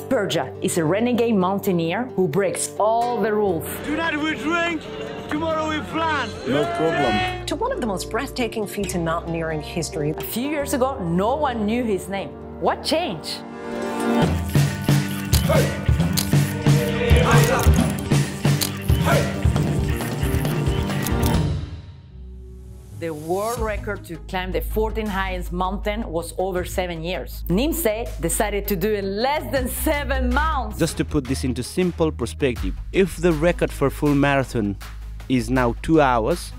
Perja is a renegade mountaineer who breaks all the rules. Tonight we drink, tomorrow we plan. No problem. To one of the most breathtaking feats in mountaineering history. A few years ago, no one knew his name. What changed? The world record to climb the 14th highest mountain was over 7 years. Nimsey decided to do it less than 7 months. Just to put this into simple perspective, if the record for full marathon is now 2 hours,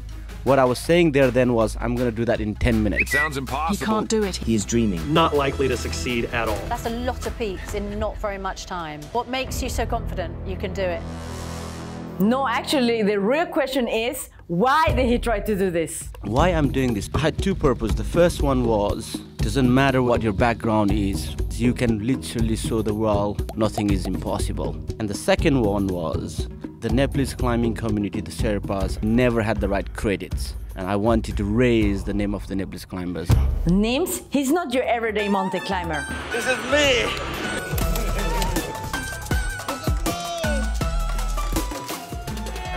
what I was saying there then was, I'm going to do that in 10 minutes. It sounds impossible. He can't do it. He is dreaming. Not likely to succeed at all. That's a lot of peaks in not very much time. What makes you so confident you can do it? No, actually, the real question is, why did he try to do this? Why I'm doing this? I had two purposes. The first one was, doesn't matter what your background is, you can literally show the world nothing is impossible. And the second one was, the Nepalese climbing community, the Sherpas, never had the right credits. And I wanted to raise the name of the Nepalese climbers. Nims, he's not your everyday mountain climber. This is me.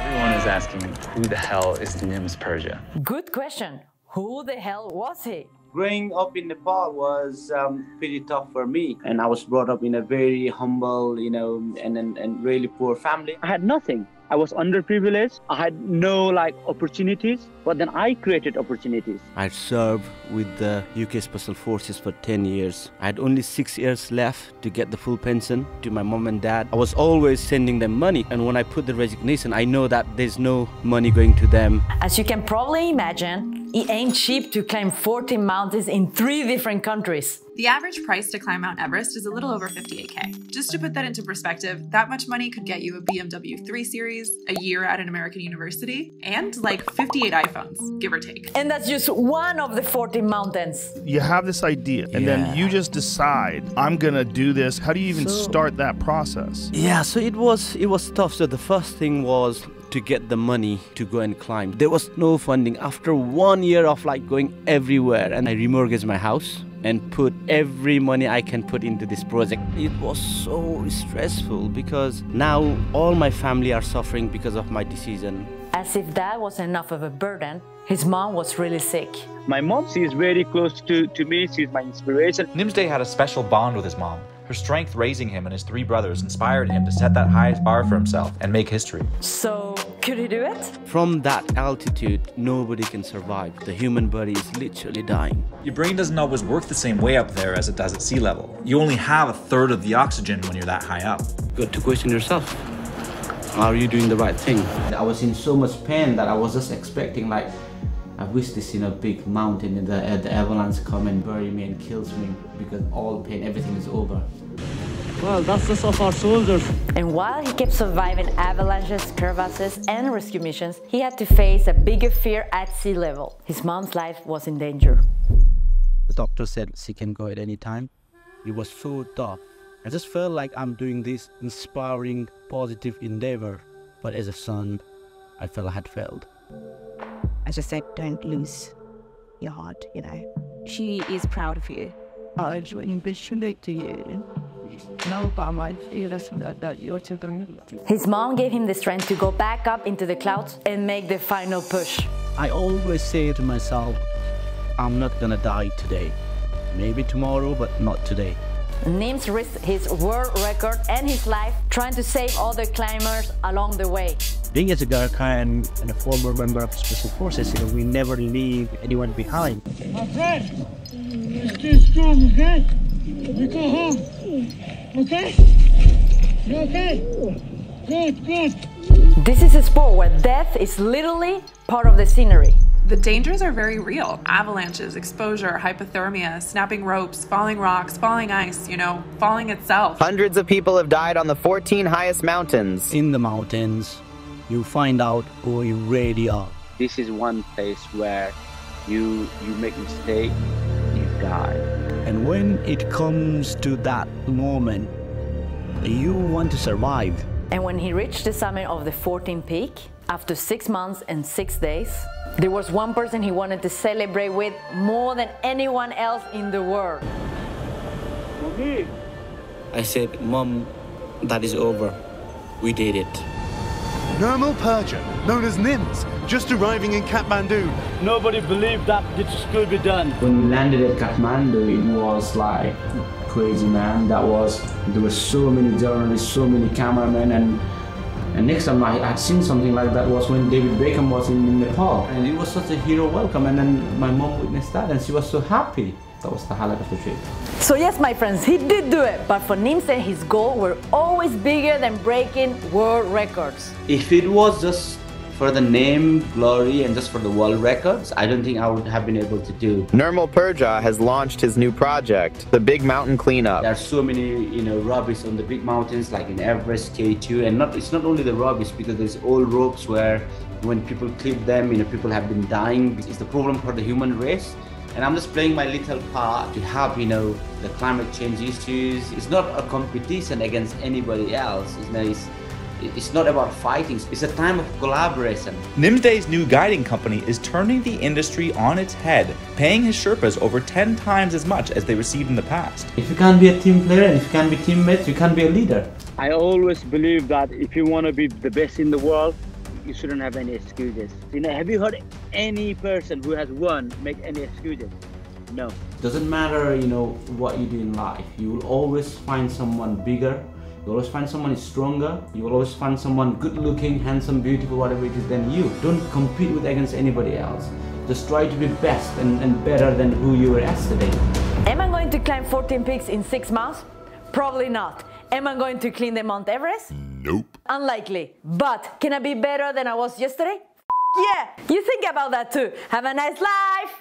Everyone is asking, who the hell is Nims Perja? Good question. Who the hell was he? Growing up in Nepal was pretty tough for me. And I was brought up in a very humble, and really poor family. I had nothing. I was underprivileged. I had no opportunities, but then I created opportunities. I served with the UK Special Forces for 10 years. I had only 6 years left to get the full pension to my mom and dad. I was always sending them money, and when I put the resignation, I know that there's no money going to them. As you can probably imagine, it ain't cheap to climb 14 mountains in 3 different countries. The average price to climb Mount Everest is a little over $58K. Just to put that into perspective, that much money could get you a BMW 3 Series, a year at an American university, and 58 iPhones, give or take. And that's just one of the 14 mountains. You have this idea, and then you just decide, I'm gonna do this. How do you even start that process? Yeah, so it was tough. So the first thing was to get the money to go and climb. There was no funding. After 1 year of going everywhere, and I remortgaged my house and put every money I can put into this project. It was so stressful because now all my family are suffering because of my decision. As if that wasn't enough of a burden, his mom was really sick. My mom, she is very close to me. She's my inspiration. Nimsday had a special bond with his mom. Her strength raising him and his 3 brothers inspired him to set that highest bar for himself and make history. So, could he do it? From that altitude, nobody can survive. The human body is literally dying. Your brain doesn't always work the same way up there as it does at sea level. You only have a third of the oxygen when you're that high up. You got to question yourself. Are you doing the right thing? I was in so much pain that I was just expecting I wish this big mountain and the avalanche come and bury me and kills me because all pain, everything is over. Well, that's just of our soldiers. And while he kept surviving avalanches, crevasses, and rescue missions, he had to face a bigger fear at sea level. His mom's life was in danger. The doctor said she can go at any time. It was so tough. I just felt like I'm doing this inspiring, positive endeavor. But as a son, I felt I had failed. I just said, don't lose your heart, She is proud of you. I joined to you. His mom gave him the strength to go back up into the clouds and make the final push. I always say to myself, I'm not gonna die today. Maybe tomorrow, but not today. Nims risked his world record and his life trying to save other climbers along the way. Being as a Gurkha and a former member of Special Forces, we never leave anyone behind. My friend, stay strong, okay? We go home, okay? You okay? Good. This is a sport where death is literally part of the scenery. The dangers are very real. Avalanches, exposure, hypothermia, snapping ropes, falling rocks, falling ice, falling itself. Hundreds of people have died on the 14 highest mountains. In the mountains, you find out who you really are. This is one place where you make mistake, you die. And when it comes to that moment, you want to survive. And when he reached the summit of the 14th peak, after 6 months and 6 days, there was one person he wanted to celebrate with more than anyone else in the world. Mommy, I said, Mom, that is over. We did it. Nirmal Purja, known as NIMS, just arriving in Kathmandu. Nobody believed that this could be done. When we landed at Kathmandu, it was like crazy, man. There were so many journalists, so many cameramen, and next time I had seen something like that was when David Beckham was in Nepal. And it was such a hero welcome, and then my mom witnessed that and she was so happy. That was the highlight of the trip. So yes, my friends, he did do it, but for Nimse, his goals were always bigger than breaking world records. If it was just for the name, glory, and just for the world records, I don't think I would have been able to do. Nirmal Purja has launched his new project, the Big Mountain Cleanup. There are so many, rubbish on the big mountains, like in Everest, K2, and it's not only the rubbish, because there's old ropes where when people clip them, people have been dying. It's the problem for the human race. And I'm just playing my little part to help, the climate change issues. It's not a competition against anybody else. It's not about fighting. It's a time of collaboration. Nimsday's new guiding company is turning the industry on its head, paying his Sherpas over 10 times as much as they received in the past. If you can't be a team player and if you can't be teammates, you can't be a leader. I always believe that if you want to be the best in the world, you shouldn't have any excuses. Have you heard any person who has won make any excuses? No. Doesn't matter, what you do in life. You will always find someone bigger. You will always find someone stronger. You will always find someone good looking, handsome, beautiful, whatever it is than you. Don't compete against anybody else. Just try to be best and better than who you were yesterday. Am I going to climb 14 peaks in 6 months? Probably not. Am I going to clean the Mount Everest? Nope. Unlikely. But can I be better than I was yesterday? Yeah! You think about that too. Have a nice life!